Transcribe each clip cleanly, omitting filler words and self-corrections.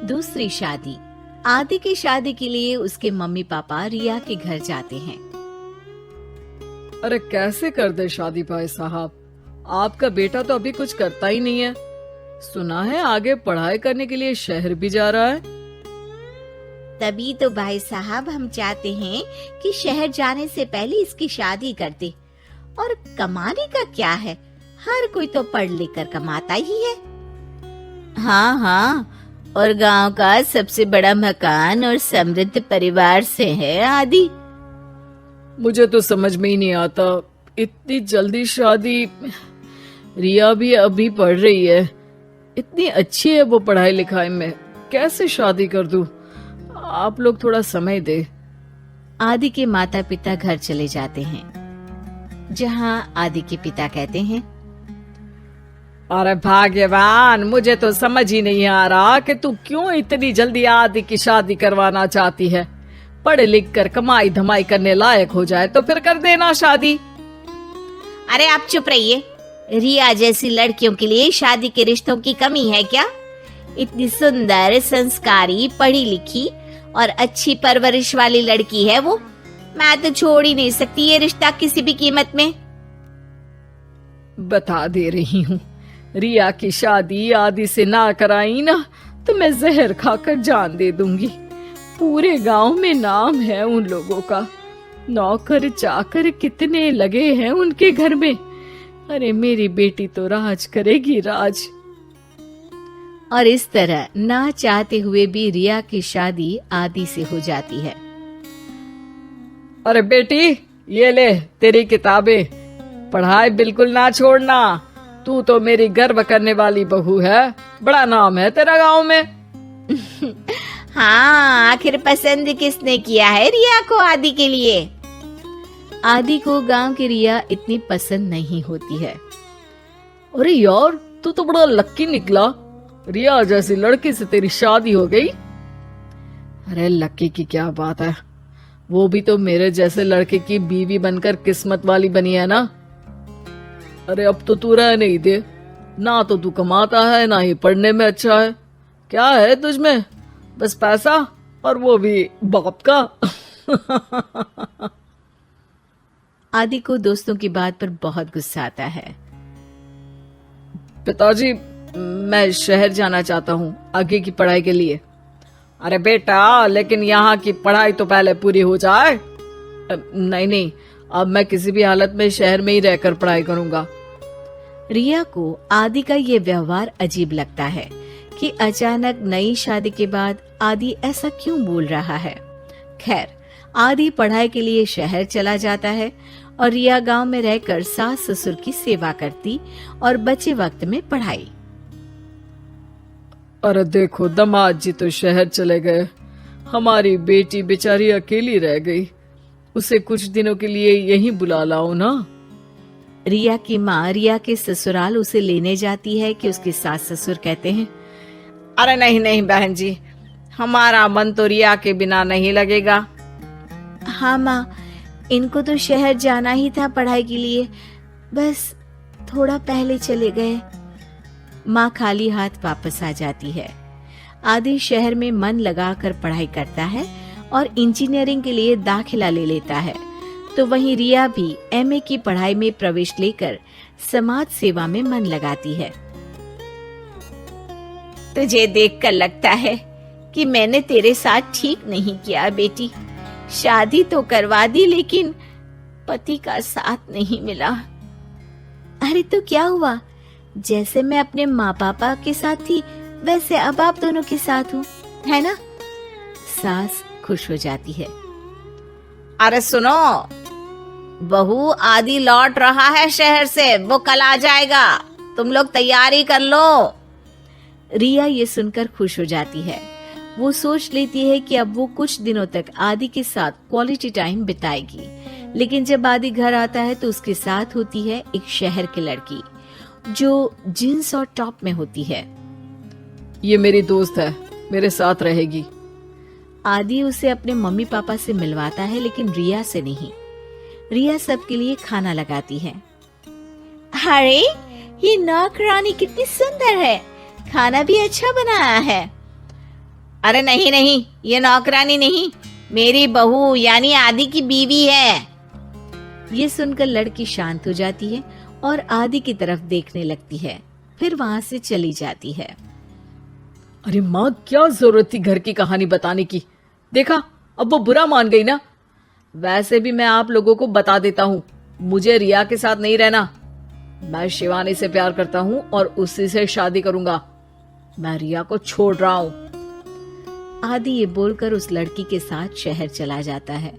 दूसरी शादी। आदि की शादी के लिए उसके मम्मी पापा रिया के घर जाते हैं। अरे कैसे कर दे शादी भाई साहब, आपका बेटा तो अभी कुछ करता ही नहीं है। सुना है आगे पढ़ाई करने के लिए शहर भी जा रहा है। तभी तो भाई साहब हम चाहते हैं कि शहर जाने से पहले इसकी शादी कर दे। और कमाने का क्या है, हर कोई तो पढ़ लिख कर कमाता ही है। हाँ हाँ, और गांव का सबसे बड़ा मकान और समृद्ध परिवार से है आदि। मुझे तो समझ में ही नहीं आता, इतनी जल्दी शादी। रिया भी अभी पढ़ रही है, इतनी अच्छी है वो पढ़ाई लिखाई में, कैसे शादी कर दूं? आप लोग थोड़ा समय दे। आदि के माता पिता घर चले जाते हैं, जहां आदि के पिता कहते हैं, अरे भाग्यवान, मुझे तो समझ ही नहीं आ रहा कि तू क्यों इतनी जल्दी आदि की शादी करवाना चाहती है। पढ़ लिख कर कमाई धमाई करने लायक हो जाए तो फिर कर देना शादी। अरे आप चुप रहिए। रिया जैसी लड़कियों के लिए शादी के रिश्तों की कमी है क्या? इतनी सुंदर, संस्कारी, पढ़ी लिखी और अच्छी परवरिश वाली लड़की है वो। मैं तो छोड़ ही नहीं सकती ये रिश्ता किसी भी कीमत में। बता दे रही हूँ, रिया की शादी आदि से ना कराई ना तो मैं जहर खाकर जान दे दूंगी। पूरे गांव में नाम है उन लोगों का, नौकर चाकर कितने लगे हैं उनके घर में। अरे मेरी बेटी तो राज करेगी, राज। और इस तरह ना चाहते हुए भी रिया की शादी आदि से हो जाती है। अरे बेटी, ये ले तेरी किताबें, पढ़ाई बिल्कुल ना छोड़ना। तू तो मेरी गर्व करने वाली बहू है, बड़ा नाम है तेरा गांव में। हाँ, आखिर पसंद किसने किया है रिया को आदि के लिए? आदि को गांव की रिया इतनी पसंद नहीं होती है। अरे यार, तू तो बड़ा लक्की निकला, रिया जैसी लड़की से तेरी शादी हो गई। अरे लक्की की क्या बात है, वो भी तो मेरे जैसे लड़के की बीवी बनकर किस्मत वाली बनी है ना। अरे अब तो तू रह नहीं दे, ना तो तू कमाता है ना ही पढ़ने में अच्छा है। क्या है तुझमें? बस पैसा, और वो भी बाप का। आदि को दोस्तों की बात पर बहुत गुस्सा आता है। पिताजी, मैं शहर जाना चाहता हूँ आगे की पढ़ाई के लिए। अरे बेटा, लेकिन यहाँ की पढ़ाई तो पहले पूरी हो जाए। नहीं नहीं, अब मैं किसी भी हालत में शहर में ही रहकर पढ़ाई करूंगा। रिया को आदि का ये व्यवहार अजीब लगता है कि अचानक नई शादी के बाद आदि ऐसा क्यों बोल रहा है। खैर, आदि पढ़ाई के लिए शहर चला जाता है और रिया गांव में रहकर सास ससुर की सेवा करती और बचे वक्त में पढ़ाई। अरे देखो, दामाद जी तो शहर चले गए, हमारी बेटी बेचारी अकेली रह गई। उसे कुछ दिनों के लिए यहीं बुला लाओ ना। रिया की माँ रिया के ससुराल उसे लेने जाती है कि उसके सास ससुर कहते हैं, अरे नहीं नहीं बहन जी, हमारा मन तो रिया के बिना नहीं लगेगा। हाँ माँ, इनको तो शहर जाना ही था पढ़ाई के लिए, बस थोड़ा पहले चले गए। माँ खाली हाथ वापस आ जाती है। आदि शहर में मन लगाकर पढ़ाई करता है और इंजीनियरिंग के लिए दाखिला ले लेता है, तो वहीं रिया भी एमए की पढ़ाई में प्रवेश लेकर समाज सेवा में मन लगाती है। तुझे देखकर लगता है कि मैंने तेरे साथ ठीक नहीं किया बेटी। शादी तो करवा दी लेकिन पति का साथ नहीं मिला। अरे तो क्या हुआ, जैसे मैं अपने माँ पापा के साथ थी वैसे अब आप दोनों के साथ हूँ, है ना? सास खुश हो जाती है। अरे सुनो, बहू आदि लौट रहा है शहर से, वो कल आ जाएगा, तुम लोग तैयारी कर लो। रिया ये सुनकर खुश हो जाती है। वो सोच लेती है कि अब वो कुछ दिनों तक आदि के साथ क्वालिटी टाइम बिताएगी, लेकिन जब आदि घर आता है तो उसके साथ होती है एक शहर की लड़की जो जींस और टॉप में होती है। ये मेरी दोस्त है, मेरे साथ रहेगी। आदि उसे अपने मम्मी पापा से मिलवाता है लेकिन रिया से नहीं। रिया सबके लिए खाना लगाती है। अरे ये नौकरानी कितनी सुंदर है, खाना भी अच्छा बनाया है। अरे नहीं नहीं, ये नौकरानी नहीं, मेरी बहू यानी आदि की बीवी है। ये सुनकर लड़की शांत हो जाती है और आदि की तरफ देखने लगती है, फिर वहां से चली जाती है। अरे माँ, क्या जरूरत थी घर की कहानी बताने की? देखा, अब वो बुरा मान गई ना। वैसे भी मैं आप लोगों को बता देता हूँ, मुझे रिया के साथ नहीं रहना। मैं शिवानी से प्यार करता हूँ और उसी से शादी करूंगा। मैं रिया को छोड़ रहा हूँ। आदि ये बोलकर उस लड़की के साथ शहर चला जाता है।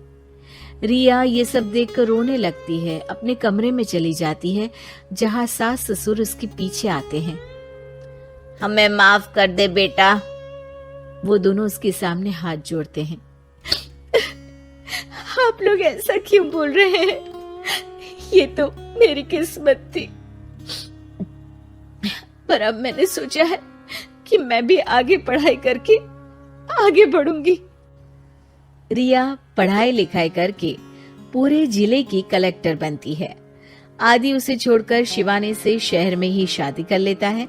रिया ये सब देखकर रोने लगती है, अपने कमरे में चली जाती है जहाँ सास ससुर उसके पीछे आते हैं। हमें माफ कर दे बेटा। वो दोनों उसके सामने हाथ जोड़ते हैं। आप लोग ऐसा क्यों बोल रहे हैं? ये तो मेरी किस्मत थी, पर अब मैंने सोचा है कि मैं भी आगे पढ़ाई करके आगे बढ़ूंगी। रिया पढ़ाई लिखाई करके पूरे जिले की कलेक्टर बनती है। आदि उसे छोड़कर शिवानी से शहर में ही शादी कर लेता है।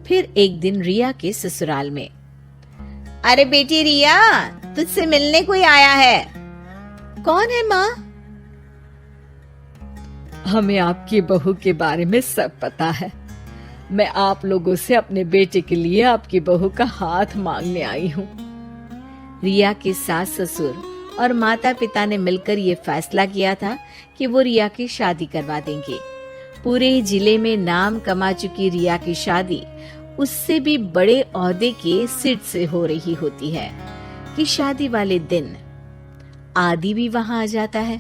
फिर एक दिन रिया के ससुराल में, अरे बेटी रिया, तुझसे मिलने कोई आया है। कौन है माँ? हमें आपकी बहू के बारे में सब पता है। मैं आप लोगों से अपने बेटे के लिए आपकी बहू का हाथ मांगने आई हूँ। रिया के सास ससुर और माता पिता ने मिलकर ये फैसला किया था कि वो रिया की शादी करवा देंगे। पूरे जिले में नाम कमा चुकी रिया की शादी उससे भी बड़े ओहदे के सिट से हो रही होती है कि शादी वाले दिन आदि भी वहां आ जाता है।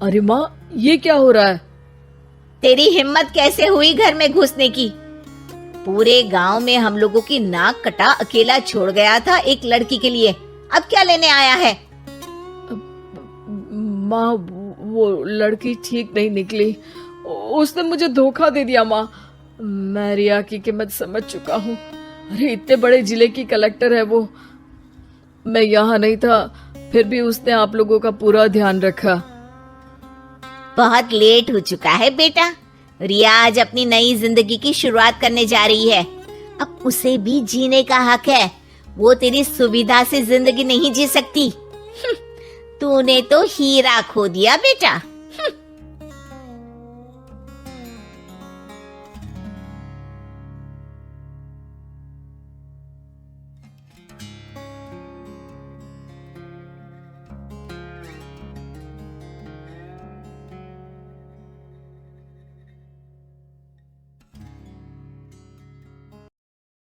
अरे माँ, ये क्या हो रहा है? तेरी हिम्मत कैसे हुई घर में घुसने की? पूरे गांव में हम लोगों की नाक कटा अकेला छोड़ गया था एक लड़की के लिए, अब क्या लेने आया है? माँ, वो लड़की ठीक नहीं निकली, उसने मुझे धोखा दे दिया। माँ, मैं रिया की कीमत समझ चुका हूँ। अरे इतने बड़े जिले की कलेक्टर है वो। मैं यहाँ नहीं था, फिर भी उसने आप लोगों का पूरा ध्यान रखा। बहुत लेट हो चुका है बेटा। रिया आज अपनी नई जिंदगी की शुरुआत करने जा रही है, अब उसे भी जीने का हक है। वो तेरी सुविधा से जिंदगी नहीं जी सकती। तूने तो हीरा खो दिया बेटा।